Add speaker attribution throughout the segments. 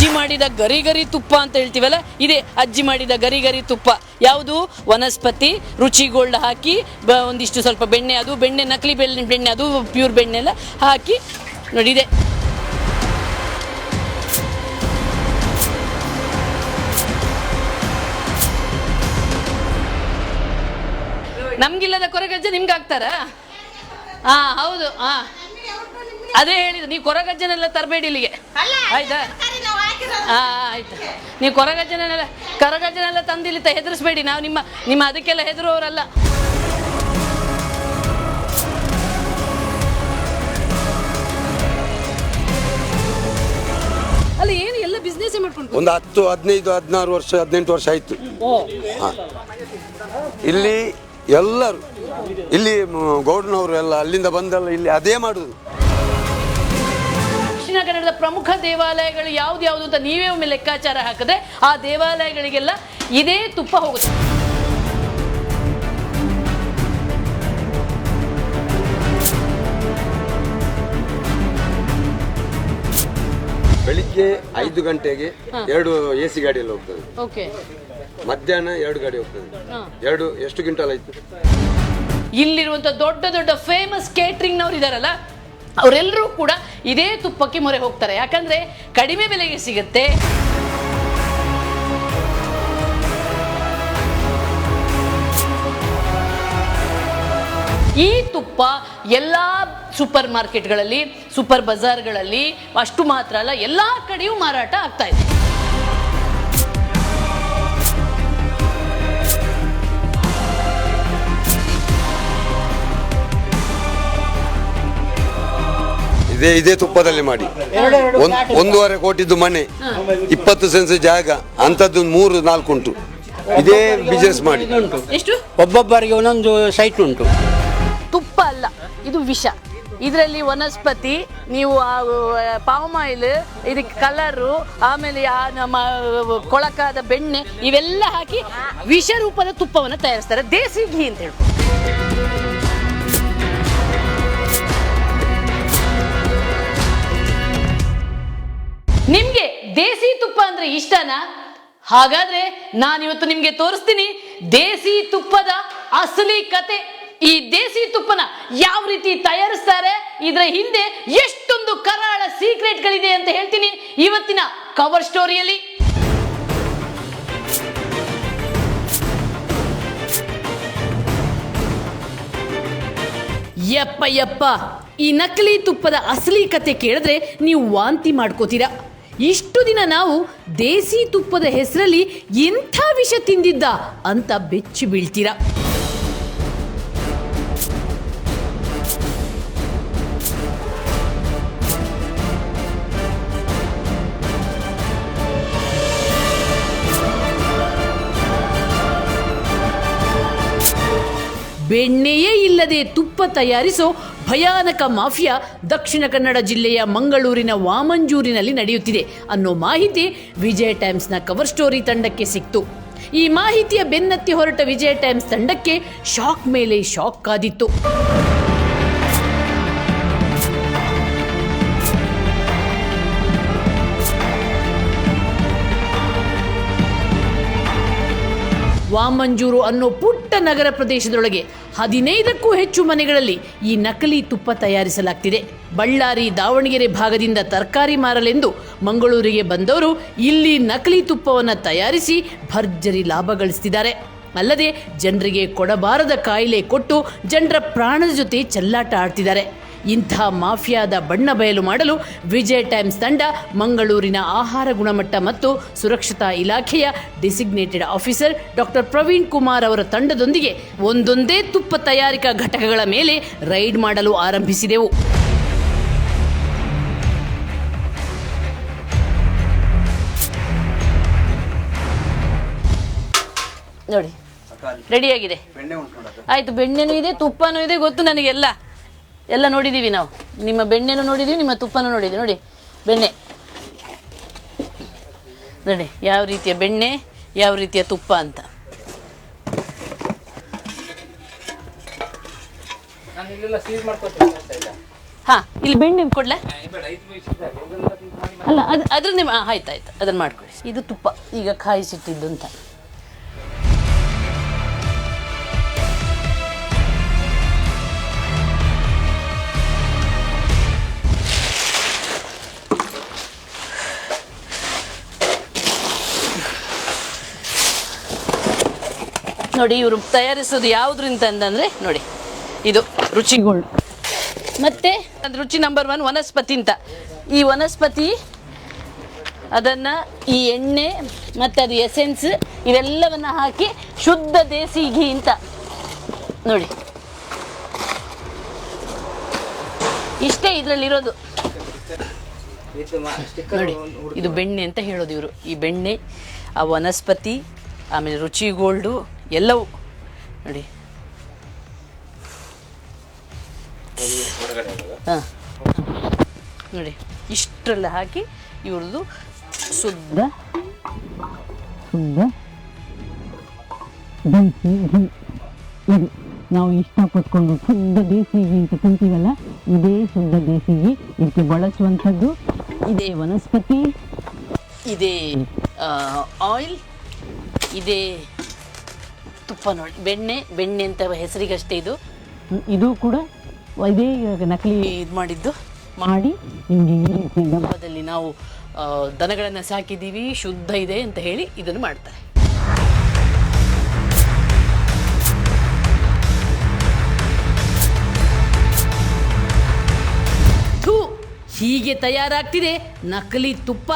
Speaker 1: ಅಜ್ಜಿ ಮಾಡಿದ ಗರಿ ಗರಿ ತುಪ್ಪ ಅಂತ ಹೇಳ್ತೀವಲ್ಲ, ಇದೆ ಅಜ್ಜಿ ಮಾಡಿದ ಗರಿ ಗರಿ ತುಪ್ಪ. ಯಾವುದು? ವನಸ್ಪತಿ ರುಚಿ ಗೋಲ್ಡ್ ಹಾಕಿ ಒಂದಿಷ್ಟು ಸ್ವಲ್ಪ ಬೆಣ್ಣೆ, ಅದು ಬೆಣ್ಣೆ ನಕಲಿ ಬೆಣ್ಣೆ, ಅದು ಪ್ಯೂರ್ ಬೆಣ್ಣೆ ಎಲ್ಲ ಹಾಕಿ ನೋಡಿದೆ. ನಮ್ಗಿಲ್ಲದ ಕೊರಗಜ್ಜೆ ನಿಮ್ಗೆ ಹಾಕ್ತಾರ? ಹಾ ಹೌದು. ಹಾ ಅದೇ ಹೇಳಿದ್ರು, ನೀವು ಕೊರಗಜ್ಜನೆಲ್ಲ ತರಬೇಡಿ ಇಲ್ಲಿಗೆ, ಆಯ್ತಾ? ಹಾ ಆಯ್ತು. ನೀವು ಕೊರಗಜ್ಜನೆಲ್ಲ ತಂದಿಲ್ಲಿ ಹೆದರಿಸ್ಬೇಡಿ. ನಾವು ನಿಮ್ಮ ಅದಕ್ಕೆಲ್ಲ ಹೆದರುವವರಲ್ಲ. ಅಲ್ಲ ಏನು ಎಲ್ಲ ಬಿಸ್ನೆಸ್ ಮಾಡ್ಕೊಂಡು
Speaker 2: ಒಂದು 10, 15, 16 ವರ್ಷ 18 ವರ್ಷ ಆಯ್ತು. ಇಲ್ಲಿ ಎಲ್ಲರೂ ಇಲ್ಲಿ ಗೌಡ್ನವರು ಎಲ್ಲ ಅಲ್ಲಿಂದ ಬಂದೆಲ್ಲ ಇಲ್ಲಿ ಅದೇ ಮಾಡುದು.
Speaker 1: ದಕ್ಷಿಣ ಕನ್ನಡದ ಪ್ರಮುಖ ದೇವಾಲಯಗಳು ಯಾವ್ದು ಅಂತ ನೀವೇ ಒಮ್ಮೆ ಲೆಕ್ಕಾಚಾರ ಹಾಕಿದ್ರೆ ಆ ದೇವಾಲಯಗಳಿಗೆಲ್ಲ ಇದೇ ತುಪ್ಪ ಹೋಗುತ್ತೆ.
Speaker 2: ಬೆಳಿಗ್ಗೆ 5 ಗಂಟೆಗೆ 2 AC ಗಾಡಿಯಲ್ಲಿ ಹೋಗ್ತದೆ.
Speaker 1: ಓಕೆ.
Speaker 2: ಮಧ್ಯಾಹ್ನ 2 ಗಾಡಿ ಹೋಗ್ತದೆ. 2 ಎಷ್ಟು ಕ್ವಿಂಟಲ್ ಆಯ್ತು?
Speaker 1: ಇಲ್ಲಿರುವಂತ ದೊಡ್ಡ ದೊಡ್ಡ ಫೇಮಸ್ ಕೇಟರಿಂಗ್ ನವರು ಇದಾರಲ್ಲ, ಅವರೆಲ್ಲರೂ ಕೂಡ ಇದೇ ತುಪ್ಪಕ್ಕೆ ಮೊರೆ ಹೋಗ್ತಾರೆ. ಯಾಕಂದ್ರೆ ಕಡಿಮೆ ಬೆಲೆಗೆ ಸಿಗುತ್ತೆ. ಈ ತುಪ್ಪ ಎಲ್ಲ ಸೂಪರ್ ಮಾರ್ಕೆಟ್ಗಳಲ್ಲಿ, ಸೂಪರ್ ಬಜಾರ್ಗಳಲ್ಲಿ ಅಷ್ಟು ಮಾತ್ರ ಅಲ್ಲ, ಎಲ್ಲ ಕಡೆಯೂ ಮಾರಾಟ ಆಗ್ತಾ ಇದೆ.
Speaker 2: ಇದೇ ತುಪ್ಪದಲ್ಲಿ ಮಾಡಿ 1.5 ಕೋಟಿದ್ದು ಮನೆ, 20 ಸೆನ್ಸ್ ಜಾಗ, ಅಂಥದ್ದು 3-4 ಉಂಟು. ಇದೇ ಬಿಸ್ನೆಸ್ ಮಾಡಿ.
Speaker 1: ಎಷ್ಟು?
Speaker 3: ಒಬ್ಬೊಬ್ಬರಿಗೆ ಒಂದೊಂದು ಸೈಟ್ ಉಂಟು.
Speaker 1: ತುಪ್ಪ ಅಲ್ಲ, ಇದು ವಿಷ. ಇದರಲ್ಲಿ ವನಸ್ಪತಿ, ನೀವು ಪಾಮ್ ಆಯಿಲ್, ಇದಕ್ಕೆ ಕಲರು, ಆಮೇಲೆ ನಮ್ಮ ಕೊಳಕಾದ ಬೆಣ್ಣೆ ಇವೆಲ್ಲ ಹಾಕಿ ವಿಷ ರೂಪದ ತುಪ್ಪವನ್ನು ತಯಾರಿಸ್ತಾರೆ. ದೇಸಿ ಘೀ ಅಂತ ಹೇಳ್ಬೋದು. ನಿಮ್ಗೆ ದೇಸಿ ತುಪ್ಪ ಅಂದ್ರೆ ಇಷ್ಟನಾ? ಹಾಗಾದ್ರೆ ನಾನಿವತ್ತು ನಿಮ್ಗೆ ತೋರಿಸ್ತೀನಿ ದೇಸಿ ತುಪ್ಪದ ಅಸಲಿ ಕತೆ. ಈ ದೇಸಿ ತುಪ್ಪನ ಯಾವ ರೀತಿ ತಯಾರಿಸ್ತಾರೆ, ಇದರ ಹಿಂದೆ ಎಷ್ಟೊಂದು ಕರಾಳ ಸೀಕ್ರೆಟ್ಗಳಿದೆ ಅಂತ ಹೇಳ್ತೀನಿ ಇವತ್ತಿನ ಕವರ್ ಸ್ಟೋರಿಯಲ್ಲಿ. ಯಪ್ಪ, ಈ ನಕಲಿ ತುಪ್ಪದ ಅಸಲಿ ಕತೆ ಕೇಳಿದ್ರೆ ನೀವು ವಾಂತಿ ಮಾಡ್ಕೋತೀರಾ. ಇಷ್ಟು ದಿನ ನಾವು ದೇಸಿ ತುಪ್ಪದ ಹೆಸರಲ್ಲಿ ಎಂಥ ವಿಷ ತಿಂದಿದ್ದ ಅಂತ ಬೆಚ್ಚಿ ಬೀಳ್ತೀರಾ. ಬೆಣ್ಣೆಯೇ ಇಲ್ಲದೆ ತುಪ್ಪ ತಯಾರಿಸೋ ಭಯಾನಕ ಮಾಫಿಯಾ ದಕ್ಷಿಣ ಕನ್ನಡ ಜಿಲ್ಲೆಯ ಮಂಗಳೂರಿನ ವಾಮಂಜೂರಿನಲ್ಲಿ ನಡೆಯುತ್ತಿದೆ ಅನ್ನೋ ಮಾಹಿತಿ ವಿಜಯ ಟೈಮ್ಸ್ನ ಕವರ್ ಸ್ಟೋರಿ ತಂಡಕ್ಕೆ ಸಿಕ್ತು. ಈ ಮಾಹಿತಿಯ ಬೆನ್ನತ್ತಿ ಹೊರಟ ವಿಜಯ ಟೈಮ್ಸ್ ತಂಡಕ್ಕೆ ಶಾಕ್ ಮೇಲೆ ಶಾಕ್ ಕಾದಿತ್ತು. ವಾಮಂಜೂರು ಅನ್ನೋ ಪುಟ್ಟ ನಗರ ಪ್ರದೇಶದೊಳಗೆ 15ಕ್ಕೂ ಹೆಚ್ಚು ಮನೆಗಳಲ್ಲಿ ಈ ನಕಲಿ ತುಪ್ಪ ತಯಾರಿಸಲಾಗ್ತಿದೆ. ಬಳ್ಳಾರಿ, ದಾವಣಗೆರೆ ಭಾಗದಿಂದ ತರಕಾರಿ ಮಾರಲೆಂದು ಮಂಗಳೂರಿಗೆ ಬಂದವರು ಇಲ್ಲಿ ನಕಲಿ ತುಪ್ಪವನ್ನು ತಯಾರಿಸಿ ಭರ್ಜರಿ ಲಾಭ ಗಳಿಸ್ತಿದ್ದಾರೆ. ಅಲ್ಲದೆ ಜನರಿಗೆ ಕೊಡಬಾರದ ಕಾಯಿಲೆ ಕೊಟ್ಟು ಜನರ ಪ್ರಾಣದ ಜೊತೆ ಚೆಲ್ಲಾಟ ಆಡ್ತಿದ್ದಾರೆ. ಇಂಥ ಮಾಫಿಯಾದ ಬಣ್ಣ ಬಯಲು ಮಾಡಲು ವಿಜಯ ಟೈಮ್ಸ್ ತಂಡ ಮಂಗಳೂರಿನ ಆಹಾರ ಗುಣಮಟ್ಟ ಮತ್ತು ಸುರಕ್ಷತಾ ಇಲಾಖೆಯ designated officer doctor Praveen Kumar ಅವರ ತಂಡದೊಂದಿಗೆ ಒಂದೊಂದೇ ತುಪ್ಪ ತಯಾರಿಕಾ ಘಟಕಗಳ ಮೇಲೆ ರೈಡ್ ಮಾಡಲು ಆರಂಭಿಸಿದೆವು. ನೋಡಿ, ರೆಡಿಯಾಗಿದೆ. ಆಯ್ತು, ಬೆಣ್ಣೆನೂ ಇದೆ, ತುಪ್ಪನೂ ಇದೆ, ಗೊತ್ತು ನನಗೆಲ್ಲ. ಎಲ್ಲ ನೋಡಿದ್ದೀವಿ ನಾವು. ನಿಮ್ಮ ಬೆಣ್ಣೆನೂ ನೋಡಿದ್ದೀವಿ, ನಿಮ್ಮ ತುಪ್ಪನೂ ನೋಡಿದ್ದೀವಿ. ನೋಡಿ ಬೆಣ್ಣೆ ನೋಡಿ, ಯಾವ ರೀತಿಯ ಬೆಣ್ಣೆ, ಯಾವ ರೀತಿಯ ತುಪ್ಪ ಅಂತ. ಹಾ ಇಲ್ಲಿ ಬೆಣ್ಣೆ ಕೊಡ್ಲಾ? ಅಲ್ಲ ಅದ್ರನ್ನೇ ಆಯ್ತಾಯ್ತು, ಅದನ್ನ ಮಾಡ್ಕೊಳ್ಳಿ. ಇದು ತುಪ್ಪ ಈಗ ಕಾಯಿಸಿಟ್ಟಿದ್ದು ಅಂತ. ನೋಡಿ ಇವರು ತಯಾರಿಸೋದು ಯಾವುದ್ರಿಂದ ಅಂತಂದರೆ ನೋಡಿ ಇದು ರುಚಿಗೋಲ್ಡ್, ಮತ್ತು ಅದು ರುಚಿ ನಂಬರ್ 1 ವನಸ್ಪತಿ ಅಂತ. ಈ ವನಸ್ಪತಿ ಅದನ್ನು ಈ ಎಣ್ಣೆ ಮತ್ತು ಅದು ಎಸೆನ್ಸ್ ಇವೆಲ್ಲವನ್ನು ಹಾಕಿ ಶುದ್ಧ ದೇಸಿ ಘೀ ಅಂತ ನೋಡಿ. ಇಷ್ಟೇ ಇದರಲ್ಲಿರೋದು ನೋಡಿ. ಇದು ಬೆಣ್ಣೆ ಅಂತ ಹೇಳೋದು ಇವರು. ಈ ಬೆಣ್ಣೆ, ಆ ವನಸ್ಪತಿ, ಆಮೇಲೆ ರುಚಿಗೋಲ್ಡು ಎಲ್ಲವೂ ನೋಡಿ. ಹಾಂ ನೋಡಿ, ಇಷ್ಟರೆಲ್ಲ ಹಾಕಿ ಇವ್ರದ್ದು ಶುದ್ಧ
Speaker 4: ದೇಸಿ ಘೀ. ಇದು ನಾವು ಇಷ್ಟಪಟ್ಕೊಂಡು ಶುದ್ಧ ದೇಸಿ ಘೀ ಅಂತ ತಿಂತೀವಲ್ಲ, ಇದೇ ಶುದ್ಧ ದೇಸಿ ಘೀ. ಇದಕ್ಕೆ ಬಳಸುವಂಥದ್ದು ಇದೇ ವನಸ್ಪತಿ,
Speaker 1: ಇದೇ ಆಯಿಲ್, ಇದೇ ತುಪ್ಪ ನೋಡಿ. ಬೆಣ್ಣೆ ಅಂತ ಹೆಸರಿಗಷ್ಟೇ ಇದು.
Speaker 4: ಇದು ಕೂಡ ಇದೇ ನಕಲಿ
Speaker 1: ಇದು ಮಾಡಿದ್ದು
Speaker 4: ಮಾಡಿ ನಿಮಗೆ ಈ ರೀತಿ
Speaker 1: ಹಬ್ಬದಲ್ಲಿ ನಾವು ದನಗಳನ್ನು ಸಾಕಿದ್ದೀವಿ, ಶುದ್ಧ ಇದೆ ಅಂತ ಹೇಳಿ ಇದನ್ನು ಮಾಡ್ತಾರೆ. ಹೀಗೆ ತಯಾರಾಗ್ತಿದೆ ನಕಲಿ ತುಪ್ಪ.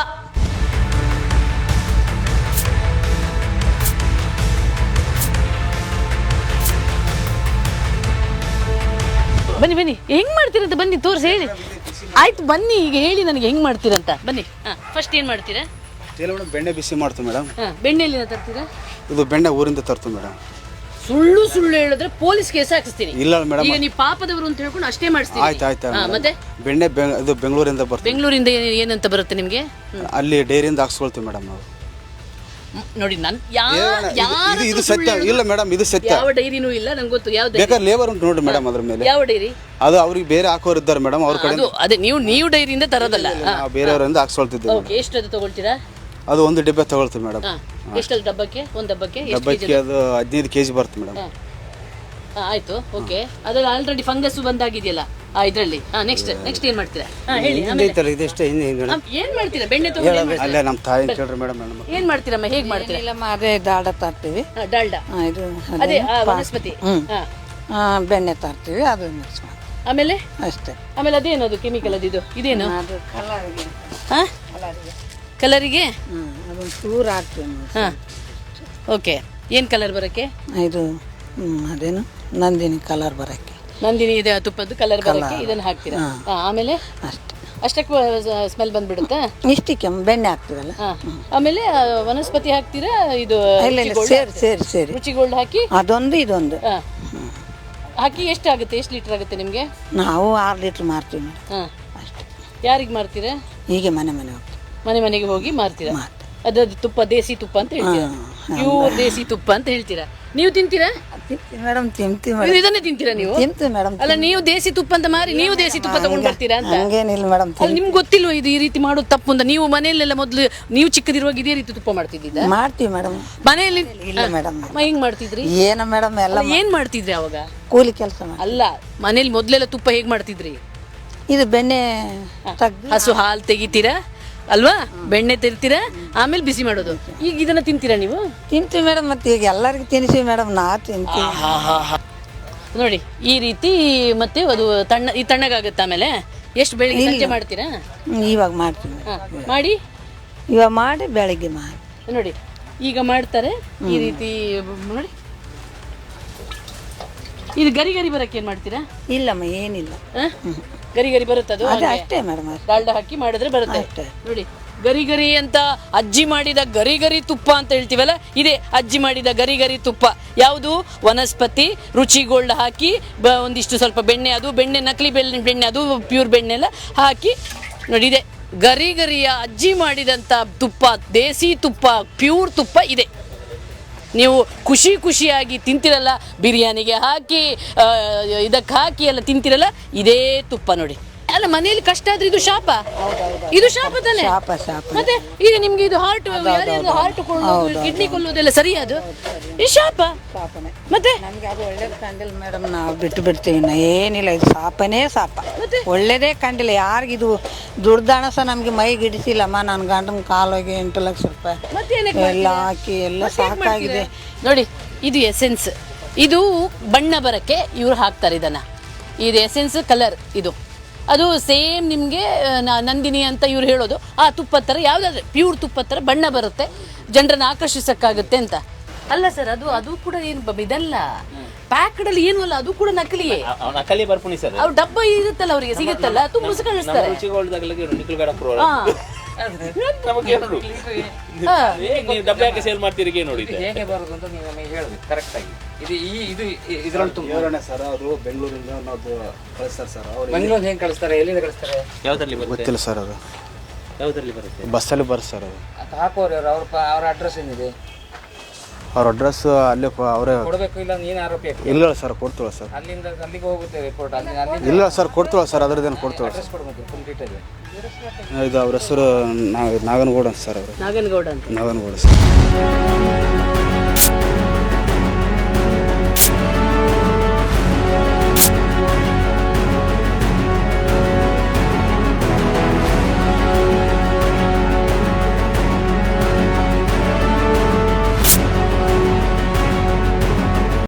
Speaker 1: ಬನ್ನಿ ಬನ್ನಿ, ಹೆಂಗ್ ಮಾಡ್ತೀರಂತ ಬನ್ನಿ ತೋರಿಸಿ ಹೇಳಿ. ಆಯ್ತು ಬನ್ನಿ, ಈಗ ಹೇಳಿ ನನಗೆ ಹೆಂಗ್ ಮಾಡ್ತೀರಂತ ಬನ್ನಿ. ಫಸ್ಟ್ ಏನು ಮಾಡ್ತೀರಾ?
Speaker 5: ಬೆಣ್ಣೆ ಬಿಸಿ ಮಾಡ್ತೀವಿ ಮೇಡಮ್.
Speaker 1: ಬೆಣ್ಣೆಲ್ಲಿಂದ ತರ್ತೀರಾ?
Speaker 5: ಇದು ಬೆಣ್ಣೆ ಊರಿಂದ ತರ್ತೀವಿ ಮೇಡಮ್.
Speaker 1: ಸುಳ್ಳು ಹೇಳಿದ್ರೆ ಪೊಲೀಸ್ ಕೇಸ್ ಹಾಕಿಸ್ತೀನಿ.
Speaker 5: ಇಲ್ಲ ಮೇಡಮ್,
Speaker 1: ಈಗ ನೀವು ಪಾಪದವರು ಅಂತ ಹೇಳ್ಕೊಂಡು ಅಷ್ಟೇ ಮಾಡಿಸ್ತೀನಿ.
Speaker 5: ಆಯ್ತು.
Speaker 1: ಮತ್ತೆ
Speaker 5: ಬೆಣ್ಣೆ ಇದು ಬೆಂಗಳೂರಿಂದ ಬರ್ತದೆ.
Speaker 1: ಬೆಂಗಳೂರಿಂದ ಏನಂತ ಬರುತ್ತೆ ನಿಮಗೆ?
Speaker 5: ಅಲ್ಲಿ ಡೈರಿಯಿಂದ ಹಾಕ್ಸ್ಕೊಳ್ತೀವಿ ಮೇಡಮ್ ನಾವು.
Speaker 1: ನೋಡಿ
Speaker 5: ಇದು ಸತ್ಯ ಇಲ್ಲ ಮೇಡಮ್, ಇದು ಸತ್ಯ.
Speaker 1: ಯಾವ ಡೈರಿನೂ ಇಲ್ಲ ನಂಗೆ ಗೊತ್ತು. ಯಾವ
Speaker 5: ಬೇಕಾದ್ರೆ ಲೇಬರ್ ಉಂಟು ನೋಡಿ ಮೇಡಮ್ ಅದ್ರ ಮೇಲೆ.
Speaker 1: ಯಾವ ಡೈರಿ
Speaker 5: ಅದು ಅವ್ರಿಗೆ ಬೇರೆ ಹಾಕೋರು ಇದ್ದಾರೆ ಮೇಡಮ್, ಅವ್ರ ಕಡೆ.
Speaker 1: ಅದೇ ನೀವು ಡೈರಿಯಿಂದ ತರೋದಲ್ಲ,
Speaker 5: ನಾವು ಬೇರೆಯವರಿಂದ ಹಾಕ್ಸ್ಕೊಳ್ತಿದ್ದೇವೆ.
Speaker 1: ಓಕೆ, ಎಷ್ಟು ಅದು ತಗೊಳ್ತೀರಾ?
Speaker 5: ಅದು ಒಂದು ಡಬ್ಬೆ ತಗೊಳ್ತೀವಿ ಮೇಡಮ್.
Speaker 1: ಎಷ್ಟು ಡಬ್ಬಕ್ಕೆ? ಒಂದು ಡಬ್ಬಕ್ಕೆ
Speaker 5: ಅದು 15 kg ಬರುತ್ತೆ ಮೇಡಮ್.
Speaker 1: ಆಯ್ತು, ಓಕೆ. ಅದ್ರಲ್ಲಿ ಆಲ್ರೆಡಿ ಫಂಗಸ್ ಬಂದಾಗಿದೆಯಲ್ಲ ಇದರಲ್ಲಿ. ನೆಕ್ಸ್ಟ್ ಏನ್ ಮಾಡ್ತೀರಾ? ಹೇಳಿ. ಏನ್ ಮಾಡ್ತೀರಾ? ಬೆಣ್ಣೆ ತಗೊಂಡು
Speaker 5: ಅಲ್ಲೇ ನಮ್ಮ ತಾಯಿ ಕೇಳ್ರಿ ಮೇಡಮ್.
Speaker 1: ಏನ್ ಮಾಡ್ತೀರಮ್ಮ? ಹೇಗ್ ಮಾಡ್ತೀರಾ?
Speaker 6: ಅದೇ ದಾಡ ತರ್ತೀವಿ,
Speaker 1: ಡಾಲ್ಡಾ,
Speaker 6: ಇದು
Speaker 1: ಅದೇ ವನಸ್ಪತಿ.
Speaker 6: ಬೆಣ್ಣೆ ತರ್ತೀವಿ, ಅದು ಮಿಕ್ಸ್ ಮಾಡಿ
Speaker 1: ಆಮೇಲೆ
Speaker 6: ಅಷ್ಟೇ.
Speaker 1: ಆಮೇಲೆ ಅದೇನದು ಕೆಮಿಕಲ್ ಅದಿದು ಇದೇನು?
Speaker 6: ಅದು ಕಲರ್ಗೆ
Speaker 1: ಕಲರಿಗೆ
Speaker 6: ಅದೊಂದು ಚೂರು ಹಾಕ್ತೀವಿ.
Speaker 1: ಹಾಂ, ಓಕೆ. ಏನು ಕಲರ್ ಬರೋಕ್ಕೆ?
Speaker 6: ಇದು ಅದೇನು ನಂದಿನಿ ಕಲರ್ ಬರೋಕ್ಕೆ,
Speaker 1: ನಂದಿನಿ ಇದೆ ತುಪ್ಪದ್ದು ಕಲರ್ ಬರೋಕ್ಕೆ ಇದನ್ನು ಹಾಕ್ತೀರಾ? ಆಮೇಲೆ
Speaker 6: ಅಷ್ಟೇ.
Speaker 1: ಅಷ್ಟಕ್ಕೆ ಸ್ಮೆಲ್ ಬಂದ್ಬಿಡುತ್ತಾ?
Speaker 6: ಇಷ್ಟಕ್ಕೆ ಬೆಣ್ಣೆ ಹಾಕ್ತೀವಲ್ಲ.
Speaker 1: ಆಮೇಲೆ ವನಸ್ಪತಿ ಹಾಕ್ತೀರಾ? ಇದು
Speaker 6: ಸೇರಿ
Speaker 1: ರುಚಿಗೋಲ್ಡ್ ಹಾಕಿ
Speaker 6: ಅದೊಂದು ಇದೊಂದು
Speaker 1: ಹಾಕಿ ಎಷ್ಟು ಲೀಟರ್ ಆಗುತ್ತೆ ನಿಮಗೆ?
Speaker 6: ನಾವು 6 ಲೀಟ್ರ್ ಮಾರ್ತೀವಿ ಮೇಡಮ್.
Speaker 1: ಹಾಂ,
Speaker 6: ಅಷ್ಟೇ.
Speaker 1: ಯಾರಿಗೆ ಮಾರ್ತೀರಾ?
Speaker 6: ಹೀಗೆ ಮನೆ ಹೋಗ್ತೀವಿ,
Speaker 1: ಮನೆಗೆ ಹೋಗಿ ಮಾರ್ತೀರಾ? ಅದು ತುಪ್ಪ, ದೇಸಿ ತುಪ್ಪ ಅಂತ ಹೇಳ್ತೀರಾ? ಪ್ಯೂರ್ ದೇಸಿ ತುಪ್ಪ ಅಂತ ಹೇಳ್ತೀರಾ? ನೀವು ತಿಂತೀರಾ
Speaker 6: ಮೇಡಮ್? ತಿಂತೀವಿ.
Speaker 1: ಇದನ್ನೇ ತಿಂತೀರಾ ನೀವು?
Speaker 6: ತಿಂತೀವಿ ಮೇಡಮ್.
Speaker 1: ಅಲ್ಲ, ನೀವು ದೇಸಿ ತುಪ್ಪ ಅಂತ ಮಾರಿ ನೀವು ದೇಸಿ ತುಪ್ಪ ತಗೊಂಡ್ ಬರ್ತೀರಾ ಅಂತ?
Speaker 6: ಹಂಗೇನಿಲ್ಲ ಮೇಡಮ್.
Speaker 1: ಅಲ್ಲಿ ನಿಮ್ಗೆ ಗೊತ್ತಿಲ್ವ ಇದು ಈ ರೀತಿ ಮಾಡೋದು ತಪ್ಪು ಅಂತ? ನೀವು ಮನೆಯಲ್ಲೆಲ್ಲ ಮೊದಲು ನೀವು ಚಿಕ್ಕದಿರುವಾಗ ಇದೇ ರೀತಿ ತುಪ್ಪ ಮಾಡ್ತಿದ್ದ?
Speaker 6: ಮಾಡ್ತೀವಿ ಮೇಡಮ್.
Speaker 1: ಮನೆಯಲ್ಲಿ
Speaker 6: ಇಲ್ಲ ಮೇಡಮ್.
Speaker 1: ಹೆಂಗ್ ಮಾಡ್ತಿದ್ರಿ?
Speaker 6: ಏನು ಮೇಡಮ್ ಎಲ್ಲ
Speaker 1: ಏನ್ ಮಾಡ್ತಿದ್ರಿ ಅವಾಗ?
Speaker 6: ಕೂಲಿ ಕೆಲಸ ಮಾಡಿ.
Speaker 1: ಅಲ್ಲ, ಮನೇಲಿ ಮೊದ್ಲೆಲ್ಲ ತುಪ್ಪ ಹೇಗ್ ಮಾಡ್ತಿದ್ರಿ?
Speaker 6: ಇದು ಬೆಣ್ಣೆ ತೆಗ್ದು
Speaker 1: ಹಸು ಹಾಲು ತೆಗಿತೀರಾ ಅಲ್ವಾ? ಬೆಣ್ಣೆ ತೆರಿತೀರಾ, ಆಮೇಲೆ ಬಿಸಿ ಮಾಡೋದು. ಈಗ ಇದನ್ನ ತಿಂತೀರಾ ನೀವು?
Speaker 6: ತಿಂತೀವಿ ಮೇಡಮ್. ಮತ್ತೆ ಈಗ ಎಲ್ಲರಿಗೂ ತಿನ್ನಿಸಿ ಮೇಡಮ್, ನಾ ತಿಂತೀವಿ.
Speaker 1: ನೋಡಿ ಈ ರೀತಿ. ಮತ್ತೆ ಅದು ತಣ್ಣಗಾಗುತ್ತೆ. ಆಮೇಲೆ ಎಷ್ಟು ಬೆಳಿಗ್ಗೆ ಸಂಜೆ ಮಾಡ್ತೀರಾ?
Speaker 6: ಇವಾಗ ಮಾಡ್ತೀವಿ
Speaker 1: ಮಾಡಿ
Speaker 6: ಇವಾಗ ಮಾಡಿ ಬೆಳಿಗ್ಗೆ ಮಾಡಿ
Speaker 1: ನೋಡಿ. ಈಗ ಮಾಡ್ತಾರೆ ಈ ರೀತಿ ನೋಡಿ. ಇದು ಗರಿ ಬರಕ್ಕೆ ಏನ್ ಮಾಡ್ತೀರಾ?
Speaker 6: ಇಲ್ಲಮ್ಮ, ಏನಿಲ್ಲ.
Speaker 1: ಗರಿ ಬರುತ್ತದು
Speaker 6: ಅಷ್ಟೇ ಮೇಡಮ್.
Speaker 1: ಡಾಲ್ಡಾ ಹಾಕಿ ಮಾಡಿದ್ರೆ ಬರುತ್ತೆ ನೋಡಿ. ಗರಿ ಅಂತ ಅಜ್ಜಿ ಮಾಡಿದ ಗರಿ ತುಪ್ಪ ಅಂತ ಹೇಳ್ತೀವಲ್ಲ, ಇದೇ ಅಜ್ಜಿ ಮಾಡಿದ ಗರಿ ತುಪ್ಪ. ಯಾವುದು? ವನಸ್ಪತಿ, ರುಚಿಗೋಲ್ಡ್ ಹಾಕಿ ಒಂದಿಷ್ಟು ಸ್ವಲ್ಪ ಬೆಣ್ಣೆ, ಅದು ಬೆಣ್ಣೆ ನಕಲಿ ಬೆಣ್ಣೆ, ಅದು ಪ್ಯೂರ್ ಬೆಣ್ಣೆ ಎಲ್ಲ ಹಾಕಿ ನೋಡಿ. ಇದೆ ಗರಿಯ ಅಜ್ಜಿ ಮಾಡಿದಂಥ ತುಪ್ಪ, ದೇಸಿ ತುಪ್ಪ, ಪ್ಯೂರ್ ತುಪ್ಪ ಇದೆ. ನೀವು ಖುಷಿಯಾಗಿ ತಿಂತಿರಲ್ಲ, ಬಿರಿಯಾನಿಗೆ ಹಾಕಿ ಇದಕ್ಕೆ ಹಾಕಿ ಎಲ್ಲ ತಿಂತಿರಲ್ಲ, ಇದೇ ತುಪ್ಪ ನೋಡಿ. ಅಲ್ಲ ಮನೆಯಲ್ಲಿ ಕಷ್ಟ ಆದ್ರೆ ಇದು ಶಾಪ, ಇದು ಶಾಪ ತಾನೆ.
Speaker 6: ಶಾಪ ಶಾಪ
Speaker 1: ಮತ್ತೆ ಈಗ ನಿಮ್ಗೆ ಇದು ಹಾರ್ಟ್ ಹಾರ್ಟ್ ಕೊಳ್ಳೋದು ಕಿಡ್ನಿ ಕೊಲ್ಲೋದೆಲ್ಲ ಸರಿ, ಅದು ಇದು ಶಾಪ.
Speaker 6: ಶಾಪನೆ.
Speaker 1: ಮತ್ತೆ
Speaker 6: ನಮ್ಗೆ ಅದು ಒಳ್ಳೇದು ಕಂಡಿಲ್ಲ ಮೇಡಮ್, ನಾವು ಬಿಟ್ಟು ಬಿಡ್ತೀವಿ. ಏನಿಲ್ಲ, ಇದು ಶಾಪನೇ ಶಾಪ. ಒಳ್ಳೇದೇ ಕಂಡಿಲ್ಲ ಯಾರಿಗಿದು. ದುಡ್ದಾಣ ಸಹ ನಮ್ಗೆ ಮೈಗೆ ಹಿಡಿಸಿಲ್ಲಮ್ಮ. ನನ್ನ ಗಂಡನ ಕಾಲೋಗಿ 8 ಲಕ್ಷ ರೂಪಾಯಿ ಎಲ್ಲ ಹಾಕಿ ಎಲ್ಲ ಸಾಕಾಗಿದೆ.
Speaker 1: ನೋಡಿ, ಇದು ಎಸೆನ್ಸ್, ಇದು ಬಣ್ಣ ಬರಕ್ಕೆ ಇವ್ರು ಹಾಕ್ತಾರೆ ಇದನ್ನ. ಇದು ಎಸೆನ್ಸ್ ಕಲರ್, ಇದು ಅದು ಸೇಮ್ ನಿಮಗೆ ನಂದಿನಿ ಅಂತ ಇವ್ರು ಹೇಳೋದು ಆ ತುಪ್ಪದ ಥರ, ಯಾವುದಾದ್ರೆ ಪ್ಯೂರ್ ತುಪ್ಪದ ಥರ ಬಣ್ಣ ಬರುತ್ತೆ, ಜನರನ್ನ ಆಕರ್ಷಿಸಕ್ಕಾಗುತ್ತೆ ಅಂತ. ಅಲ್ಲ ಸರ್, ಅದು ಕೂಡ ಏನು ಇದಲ್ಲ, ಪ್ಯಾಕ್ಡ್ ಅಲ್ಲಿ ಏನು ಅಲ್ಲ, ಅದು ಕೂಡ ನಕಲಿಯೇ.
Speaker 7: ನಕಲಿ ಬರ್ಪುಣಿ ಸರ್.
Speaker 1: ಅವ್ರು ಡಬ್ಬ ಇರುತ್ತಲ್ಲ, ಅವರಿಗೆ ಸಿಗುತ್ತಲ್ಲ, ತುಂಬಿಸಿ ಕಳಿಸ್ತಾರೆ.
Speaker 7: ಡಬ್ಬ ಯಾಕೆ ಸೇಲ್ ಮಾಡ್ತೀರಿ ನೋಡಿ,
Speaker 3: ಹೇಗೆ ಬರೋದು ಅಂತ ನೀವು ನಮಗೆ ಹೇಳಬೇಕು ಕರೆಕ್ಟ್ ಆಗಿ. ಇದು ಇದರಲ್ಲಿ ತುಂಬ
Speaker 5: ಸರ್ ಅವರು ಬೆಂಗಳೂರಿಂದ ನಾವು ಕಳಿಸ್ತಾರೆ ಸರ್. ಅವ್ರು
Speaker 3: ಬೆಂಗಳೂರು ಹೆಂಗೆ ಕಳಿಸ್ತಾರೆ, ಎಲ್ಲಿಂದ ಕಳಿಸ್ತಾರೆ?
Speaker 7: ಯಾವ್ದ್ರಲ್ಲಿ ಬರುತ್ತೆ?
Speaker 5: ಗೊತ್ತಿಲ್ಲ ಸರ್, ಅದು
Speaker 7: ಯಾವ್ದ್ರಲ್ಲಿ ಬರುತ್ತೆ?
Speaker 5: ಬಸ್ಸಲ್ಲಿ ಬರುತ್ತೆ ಸರ್. ಅದು
Speaker 3: ಅದು ಹಾಕೋರು ಅವ್ರ ಅಡ್ರೆಸ್ ಏನಿದೆ
Speaker 5: ಅವ್ರ ಅಡ್ರೆಸ್ ಅಲ್ಲೇ ಅವರೇ
Speaker 3: ಕೊಡಬೇಕು, ಇಲ್ಲ ನೀನು ಆರೋಪಿ ಆಗ್ತೀವಿ.
Speaker 5: ಇಲ್ಲ ಸರ್, ಕೊಡ್ತೀವ ಸರ್.
Speaker 3: ಅಲ್ಲಿಗೆ ಹೋಗುತ್ತೆ ರಿಪೋರ್ಟ್. ಅಲ್ಲಿ
Speaker 5: ಇಲ್ಲ ಸರ್, ಕೊಡ್ತೀವ ಸರ್, ಅದ್ರದ್ದೇನು ಕೊಡ್ತೀವ ಸರ್.
Speaker 3: ಅಡ್ರೆಸ್ ಕೊಡ್ಬೇಕು ಫುಲ್ ಡೀಟೇಲ್.
Speaker 5: ಇದು ಅವ್ರ ಹೆಸರು ನಾಗನಗೌಡ ಅಂತ ಸರ್. ಅವರು
Speaker 1: ನಾಗನಗೌಡ ಅಂತ.
Speaker 5: ನಾಗನಗೌಡ ಸರ್.